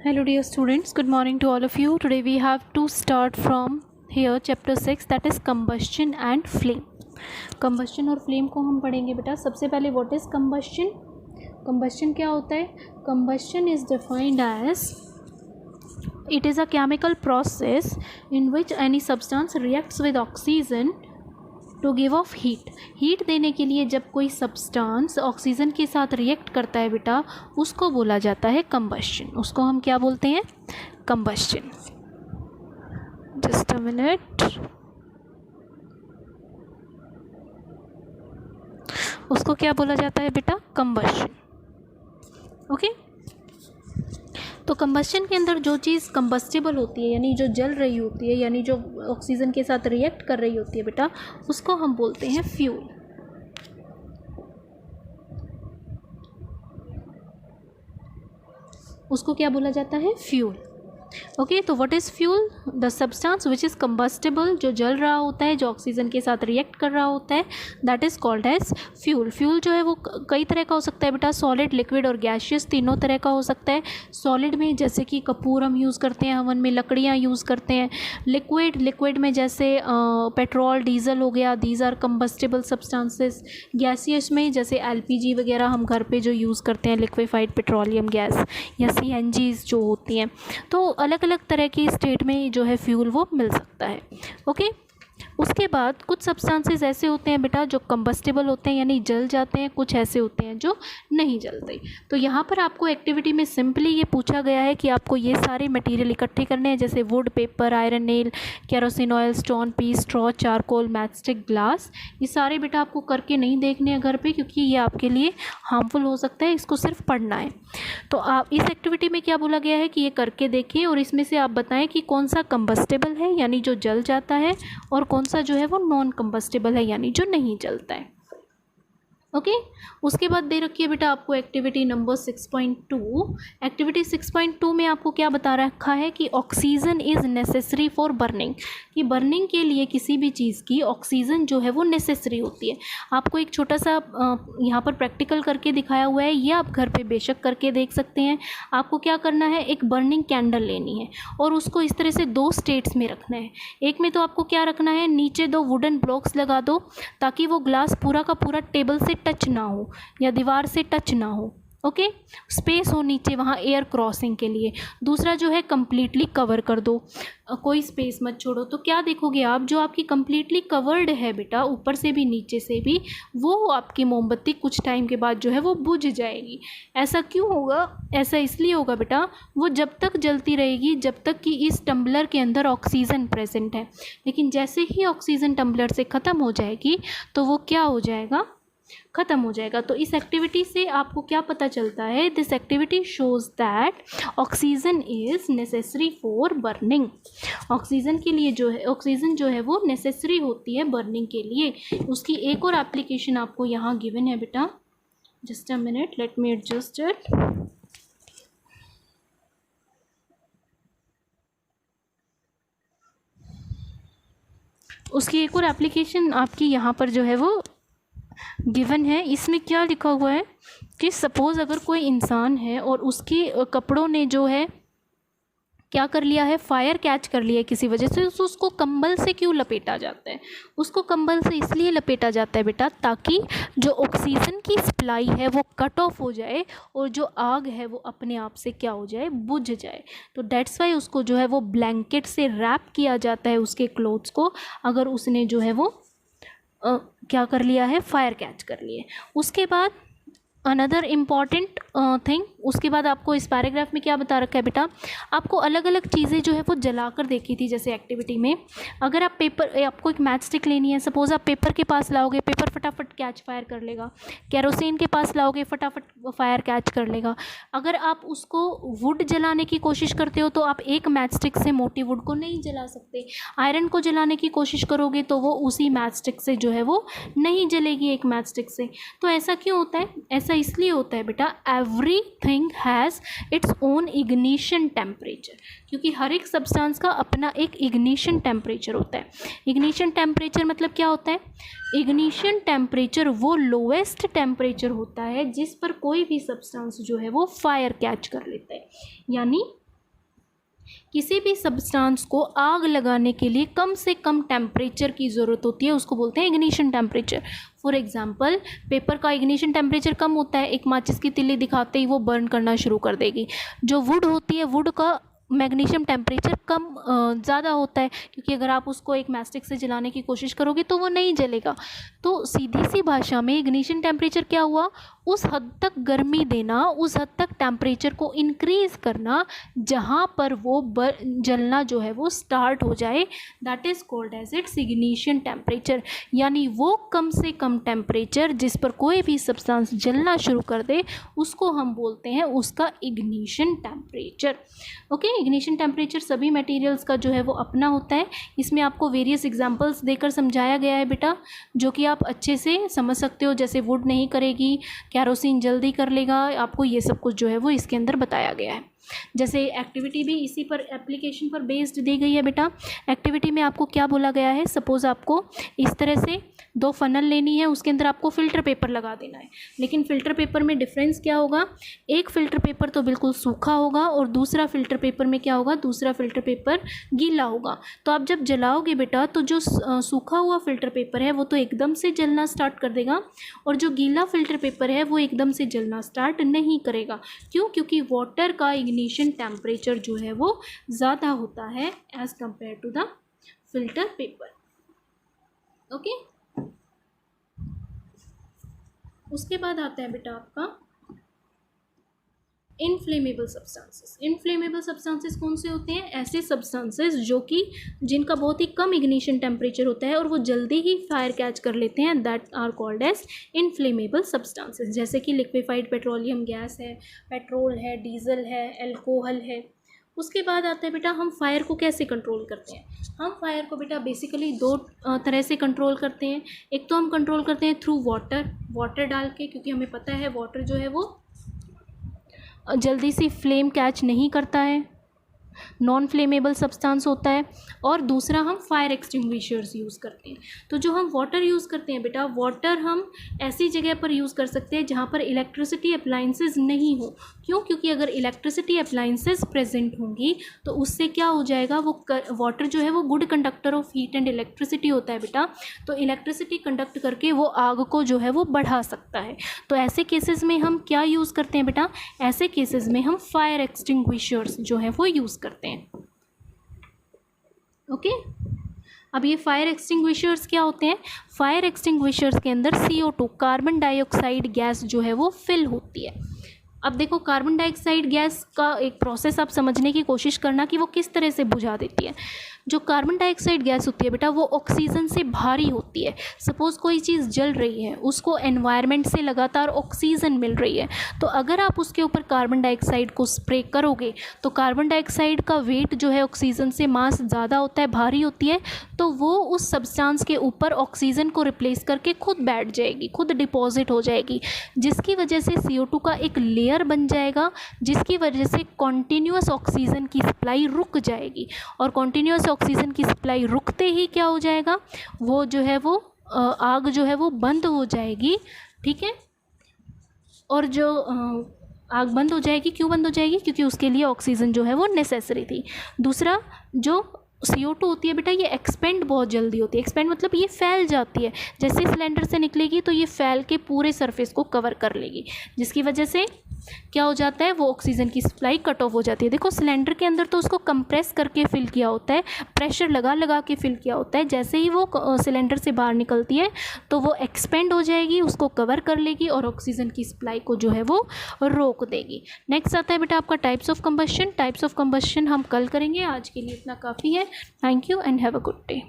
Hello dear students, good morning to all of you. Today we have to start from here chapter 6, that is combustion and flame. Combustion और flame को हम पढ़ेंगे बेटा. सबसे पहले what is combustion? Combustion क्या होता है? Combustion is defined as it is a chemical process in which any substance reacts with oxygen to give off heat देने के लिए जब कोई सब्सटेंस ऑक्सीजन के साथ रिएक्ट करता है बेटा, उसको बोला जाता है कंबस्शन. उसको हम क्या बोलते हैं? कंबस्शन. Just a minute. उसको क्या बोला जाता है बेटा? कंबस्शन. ओके. तो कंबस्शन के अंदर जो चीज़ कंबस्टेबल होती है, यानी जो जल रही होती है, यानी जो ऑक्सीजन के साथ रिएक्ट कर रही होती है बेटा, उसको हम बोलते हैं फ्यूल. उसको क्या बोला जाता है? फ्यूल. ओके. तो what is fuel? The substance which is combustible, जो जल रहा होता है, जो ऑक्सीजन के साथ रिएक्ट कर रहा होता है, that is called as fuel. Fuel जो है वो कई तरह का हो सकता है बेटा. सॉलिड, लिक्विड और गैशियस तीनों तरह का हो सकता है. सॉलिड में जैसे कि कपूर हम यूज़ करते हैं, हवन में लकड़ियाँ यूज़ करते हैं. लिक्विड में जैसे पेट्रोल, डीजल हो गया, these are combustible substances. Gaseous में जैसे LPG वगैरह हम घर पे जो यूज़ करते हैं, लिक्विफाइड पेट्रोलियम गैस, या CNGs जो होती हैं. तो अलग अलग तरह की स्टेट में जो है फ्यूल वो मिल सकता है. ओके. उसके बाद कुछ सब्सटेंसेस ऐसे होते हैं बेटा जो कंबस्टेबल होते हैं, यानी जल जाते हैं. कुछ ऐसे होते हैं जो नहीं जलते. तो यहाँ पर आपको एक्टिविटी में सिंपली ये पूछा गया है कि आपको ये सारे मटेरियल इकट्ठे करने हैं, जैसे wood, paper, iron nail, kerosene oil, stone piece, straw, charcoal, matchstick, glass. ये सारे बेटा आपको करके नहीं देखने हैं घर पे, क्योंकि ये आपके लिए हार्मफुल हो सकता है. इसको सिर्फ पढ़ना है. तो आप इस एक्टिविटी में क्या बोला गया है कि ये करके देखिए और इसमें से आप बताएं कि कौन सा कंबस्टेबल है, यानी जो जल जाता है, और कौन सा जो है वो नॉन कंबस्टेबल है, यानी जो नहीं जलता है. ओके. उसके बाद दे रखी है बेटा आपको एक्टिविटी नंबर 6.2. एक्टिविटी 6.2 में आपको क्या बता रखा है कि oxygen is necessary for burning, कि बर्निंग के लिए किसी भी चीज़ की ऑक्सीजन जो है वो नेसेसरी होती है. आपको एक छोटा सा यहाँ पर प्रैक्टिकल करके दिखाया हुआ है, ये आप घर पे बेशक करके देख सकते हैं. आपको क्या करना है? एक बर्निंग कैंडल लेनी है और उसको इस तरह से 2 स्टेट्स में रखना है. एक में तो आपको क्या रखना है? नीचे 2 वुडन ब्लॉक्स लगा दो ताकि वो ग्लास पूरा का पूरा टेबल से टच ना हो या दीवार से टच ना हो. ओके. स्पेस हो नीचे वहाँ एयर क्रॉसिंग के लिए. दूसरा जो है कंप्लीटली कवर कर दो, कोई स्पेस मत छोड़ो. तो क्या देखोगे आप? जो आपकी कंप्लीटली कवर्ड है बेटा, ऊपर से भी नीचे से भी, वो आपकी मोमबत्ती कुछ टाइम के बाद जो है वो बुझ जाएगी. ऐसा क्यों होगा? ऐसा इसलिए होगा बेटा, वो जब तक जलती रहेगी जब तक कि इस टम्बलर के अंदर ऑक्सीजन प्रेजेंट है. लेकिन जैसे ही ऑक्सीजन टम्बलर से ख़त्म हो जाएगी तो वो क्या हो जाएगा? ख़त्म हो जाएगा. तो इस एक्टिविटी से आपको क्या पता चलता है? This activity shows that oxygen is necessary for burning. Oxygen के लिए जो है, ऑक्सीजन जो है वो नेसेसरी होती है बर्निंग के लिए. उसकी एक और एप्लीकेशन आपको यहाँ गिवन है बेटा. Just a minute, let me adjust it. उसकी एक और एप्लीकेशन आपकी यहाँ पर जो है वो गिवन है. इसमें क्या लिखा हुआ है कि सपोज़ अगर कोई इंसान है और उसके कपड़ों ने जो है क्या कर लिया है? फायर कैच कर लिया है किसी वजह से, तो उसको कंबल से क्यों लपेटा जाता है? उसको कंबल से इसलिए लपेटा जाता है बेटा ताकि जो ऑक्सीजन की सप्लाई है वो कट ऑफ हो जाए और जो आग है वो अपने आप से क्या हो जाए? बुझ जाए. तो डेट्स वाई उसको जो है वो ब्लैंकेट से रैप किया जाता है, उसके क्लोथ्स को, अगर उसने जो है वो क्या कर लिया है? फायर कैच कर लिए. उसके बाद अनदर इम्पॉर्टेंट थिंग, उसके बाद आपको इस पैराग्राफ में क्या बता रखा है बेटा? आपको अलग अलग चीज़ें जो है वो जलाकर देखी थी. जैसे एक्टिविटी में अगर आप पेपर, आपको एक मैच स्टिक लेनी है. सपोज़ आप पेपर के पास लाओगे, पेपर फटाफट कैच फायर कर लेगा. केरोसिन के पास लाओगे, फटाफट फायर कैच कर लेगा. अगर आप उसको वुड जलाने की कोशिश करते हो तो आप एक मैच स्टिक से मोटी वुड को नहीं जला सकते. आयरन को जलाने की कोशिश करोगे तो वो उसी मैच स्टिक से जो है वो नहीं जलेगी, एक मैच स्टिक से. तो ऐसा क्यों होता है? ऐसा इसलिए होता है बेटा, everything has its own ignition temperature, क्योंकि हर एक सब्सटेंस का अपना एक इग्निशन टेम्परेचर होता है. इग्निशन टेम्परेचर मतलब क्या होता है? इग्निशन टेम्परेचर वो लोएस्ट टेम्परेचर होता है जिस पर कोई भी सब्सटेंस जो है वो फायर कैच कर लेता है. यानी किसी भी सब्सटेंस को आग लगाने के लिए कम से कम टेम्परेचर की ज़रूरत होती है, उसको बोलते हैं ignition temperature. For example paper का इग्निशन टेम्परेचर कम होता है, एक माचिस की तिल्ली दिखाते ही वो बर्न करना शुरू कर देगी। जो वुड होती है, वुड का मैग्नीशियम टेम्परेचर कम ज़्यादा होता है, क्योंकि अगर आप उसको एक मैस्टिक से जलाने की कोशिश करोगे तो वो नहीं जलेगा। तो सीधी सी भाषा में इग्निशन टेम्परेचर क्या हुआ, उस हद तक गर्मी देना, उस हद तक टेम्परेचर को इंक्रीज़ करना जहाँ पर वो जलना जो है वो स्टार्ट हो जाए, that is called as its ignition temperature. यानी वो कम से कम टेम्परेचर जिस पर कोई भी सब्सटेंस जलना शुरू कर दे उसको हम बोलते हैं उसका ignition temperature. Okay, ignition temperature सभी मटेरियल्स का जो है वो अपना होता है। इसमें आपको वेरियस एग्जांपल्स देकर समझाया गया है बेटा, जो कि आप अच्छे से समझ सकते हो। जैसे वुड नहीं करेगी, कैरोसिन जल्दी कर लेगा, आपको ये सब कुछ जो है वो इसके अंदर बताया गया है। जैसे एक्टिविटी भी इसी पर एप्लीकेशन पर बेस्ड दी गई है बेटा। एक्टिविटी में आपको क्या बोला गया है, सपोज़ आपको इस तरह से 2 फनल लेनी है, उसके अंदर आपको फ़िल्टर पेपर लगा देना है। लेकिन फ़िल्टर पेपर में डिफरेंस क्या होगा, एक फ़िल्टर पेपर तो बिल्कुल सूखा होगा और दूसरा फ़िल्टर पेपर में क्या होगा, दूसरा फ़िल्टर पेपर गीला होगा। तो आप जब जलाओगे बेटा तो जो सूखा हुआ फ़िल्टर पेपर है वो तो एकदम से जलना स्टार्ट कर देगा, और जो गीला फ़िल्टर पेपर है वो एकदम से जलना स्टार्ट नहीं करेगा। क्यों? क्योंकि वाटर का इग्निशन टेम्परेचर जो है वो ज़्यादा होता है as compare to the filter paper. Okay, उसके बाद आता है बेटा आपका इनफ्लेमेबल सब्सटेंसेस। इनफ्लेमेबल सब्सटेंसेस कौन से होते हैं, ऐसे सब्सटेंसेस जो कि जिनका बहुत ही कम इग्निशन टेम्परेचर होता है और वो जल्दी ही फायर कैच कर लेते हैं, that are called as inflammable substances. जैसे कि लिक्विफाइड पेट्रोलियम गैस है, पेट्रोल है, डीजल है, एल्कोहल है। उसके बाद आता है बेटा हम फायर को कैसे कंट्रोल करते हैं। हम फायर को बेटा बेसिकली 2 तरह से कंट्रोल करते हैं। एक तो हम कंट्रोल करते हैं थ्रू वाटर डाल के, क्योंकि हमें पता है वाटर जो है वो जल्दी से फ्लेम कैच नहीं करता है, नॉन फ्लेमेबल सब्सटेंस होता है। और दूसरा हम फायर एक्सटिंग्विशर्स यूज़ करते हैं। तो जो हम वाटर यूज़ करते हैं बेटा, वाटर हम ऐसी जगह पर यूज़ कर सकते हैं जहाँ पर इलेक्ट्रिसिटी अप्लाइंसेस नहीं हो। क्यों? क्योंकि अगर इलेक्ट्रिसिटी अप्लाइंसेस प्रेजेंट होंगी तो उससे क्या हो जाएगा, वो वाटर जो है वो good conductor of heat and electricity होता है बेटा। तो इलेक्ट्रिसिटी कंडक्ट करके वो आग को जो है वो बढ़ा सकता है। तो ऐसे केसेस में हम क्या यूज़ करते हैं बेटा, ऐसे केसेस में हम फायर एक्सटिंग्विशर्स जो है वो यूज़ करते हैं। ओके, अब ये फायर एक्सटिंग्विशर्स क्या होते हैं, फायर एक्सटिंग्विशर्स के अंदर CO2 कार्बन डाइऑक्साइड गैस जो है वो फिल होती है। अब देखो कार्बन डाइऑक्साइड गैस का एक प्रोसेस आप समझने की कोशिश करना कि वो किस तरह से बुझा देती है। जो कार्बन डाइऑक्साइड गैस होती है बेटा वो ऑक्सीजन से भारी होती है। सपोज़ कोई चीज़ जल रही है, उसको एनवायरनमेंट से लगातार ऑक्सीजन मिल रही है, तो अगर आप उसके ऊपर कार्बन डाइऑक्साइड को स्प्रे करोगे तो कार्बन डाइऑक्साइड का वेट जो है ऑक्सीजन से मास ज़्यादा होता है, भारी होती है, तो वो उस सब्सटेंस के ऊपर ऑक्सीजन को रिप्लेस करके खुद बैठ जाएगी, खुद डिपॉजिट हो जाएगी, जिसकी वजह से CO2 का एक लेयर बन जाएगा, जिसकी वजह से कॉन्टीन्यूअस ऑक्सीजन की सप्लाई रुक जाएगी। और कॉन्टीन्यूअस ऑक्सीजन की सप्लाई रुकते ही क्या हो जाएगा, वो जो है वो आग जो है वो बंद हो जाएगी। ठीक है, और जो आग बंद हो जाएगी, क्यों बंद हो जाएगी, क्योंकि उसके लिए ऑक्सीजन जो है वो नेसेसरी थी। दूसरा जो CO2 होती है बेटा ये एक्सपेंड बहुत जल्दी होती है। एक्सपेंड मतलब ये फैल जाती है, जैसे सिलेंडर से निकलेगी तो ये फैल के पूरे सरफेस को कवर कर लेगी, जिसकी वजह से क्या हो जाता है, वो ऑक्सीजन की सप्लाई कट ऑफ हो जाती है। देखो सिलेंडर के अंदर तो उसको कंप्रेस करके फिल किया होता है, प्रेशर लगा लगा के फिल किया होता है। जैसे ही वो सिलेंडर से बाहर निकलती है तो वो एक्सपेंड हो जाएगी, उसको कवर कर लेगी और ऑक्सीजन की सप्लाई को जो है वो रोक देगी। नेक्स्ट आता है बेटा आपका types of combustion. Types of combustion हम कल करेंगे, आज के लिए इतना काफ़ी है। Thank you and have a good day.